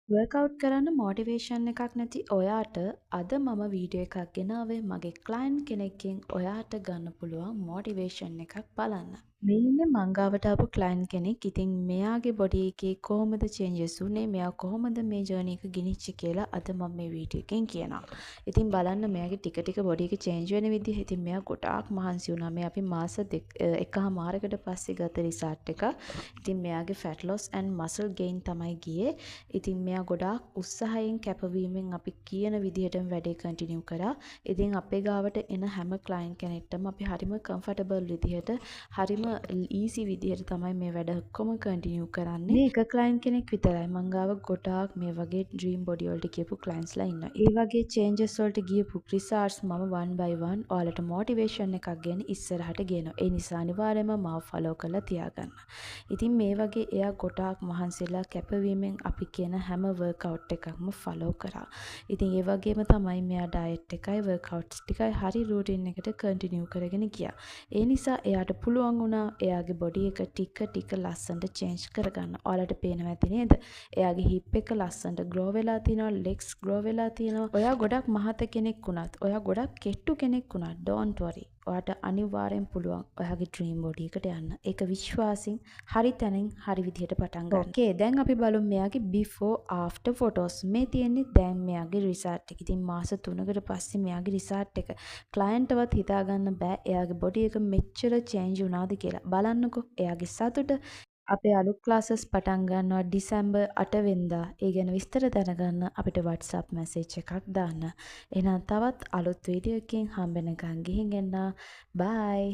Workout කරන්න motivation එකක් නැති ඔයාට අද මම වීඩියෝ එකක් ගෙනාවේ මගේ ක්ලයින්ට් කෙනෙක්ගෙන් ඔයාට ගන්න පුළුවන් මොටිවේෂන් එකක් බලන්න. මේ ඉන්නේ මං ගාවට ආපු ක්ලයින්ට් කෙනෙක්. ඉතින් මෙයාගේ බොඩි එකේ කොහොමද චේන්ජස් උනේ, මෙයා කොහොමද මේ ජර්නි එක ගෙනිච්චේ කියලා අද මම මේ වීඩියෝ එකෙන් කියනවා. ඉතින් බලන්න මෙයාගේ ටික ටික බොඩි එක චේන්ජ් වෙන විදිහ. ඉතින් මෙයා ගොඩාක් මහන්සි වුණා. මේ අපි මාස එකහමාරකට පස්සේ ගත රිසර්ච් එක. ඉතින් මෙයාගේ ෆැට් ලොස් ඇන්ඩ් මසල් ගේයින් තමයි ගියේ. ඉතින් මෙයා ගොඩාක් උත්සාහයෙන් කැපවීමෙන් අපි කියන විදිහටම වැඩේ කන්ටිනියු කරා. ඉතින් අපේ ගාවට එන හැම ක්ලයින්ට් කෙනෙක්ටම අපි හරිම කම්ෆර්ටබල් විදිහට හරිම ඊසි විදිහට තමයි මේ වැඩ ඔක්කොම කන්ටිනියු කරන්නේ. මේ එක ක්ලයින්ට් කෙනෙක් විතරයි. මං ගාව ගොඩාක් මේ වගේ ඩ්‍රීම් බොඩි වලට ගියපු ක්ලයින්ට්ස්ලා ඉන්නවා. ඒ වගේ චේන්ජස් වලට ගියපු රිසර්ට්ස් මම one by one ඔයාලට මොටිවේෂන් එකක් ගෙන ඉස්සරහට ගේනවා. ඒ නිසා අනිවාර්යයෙන්ම මාව ෆලෝ කරලා තියාගන්න. ඉතින් මේ වගේ එයා ගොඩාක් මහන්සිලා කැපවීමෙන් අපි කියන හැම වර්කවුට් එකක්ම ෆලෝ කරා. ඉතින් ඒ වගේම තමයි මෙයා ඩයට් එකයි වර්කවුට්ස් ටිකයි හරි රූටින් එකට කන්ටිනියු කරගෙන ගියා. ඒ නිසා එයාට පුළුවන් වුණා එයාගේ බොඩි එක ටික ටික ලස්සනට චේන්ජ් කරගන්න. ඔයාලට පේනවා ඇති නේද? එයාගේ හිප් එක ලස්සනට ග්‍රෝ වෙලා තියෙනවා, ලෙග්ස් ග්‍රෝ වෙලා තියෙනවා. ඔයා ගොඩක් මහත කෙනෙක් වුණත්, ඔයා ගොඩක් කෙට්ටු කෙනෙක් වුණත් don't worry. ඔයාට අනිවාර්යෙන් පුළුවන් ඔයාගේ ඩ්‍රීම් බොඩි එකට යන්න. ඒක විශ්වාසින් හරි තැනින් හරි විදිහට පටන් ගන්න. ඕකේ, දැන් අපි බලමු මෙයාගේ before after photos. මේ තියෙන්නේ දැන් මෙයාගේ රිසර්ච් එක. ඉතින් මාස 3කට පස්සේ මෙයාගේ රිසර්ච් එක ක්ලයන්ට්වත් හිතා ගන්න බෑ එයාගේ බොඩි එක මෙච්චර චේන්ජ් වුණාද කියලා. බලන්නකෝ එයාගේ සතුට. අපේ අලුත් ක්ලාසස් පටන් ගන්නවා ඩිසැම්බර් 8 වෙනිදා. ඒ ගැන විස්තර දැනගන්න අපිට WhatsApp මැසේජ් එකක් දාන්න. එහෙනම් තවත් අලුත් වීඩියෝ එකකින් හම්බෙනකන් ගිහින් එන්න. බයි.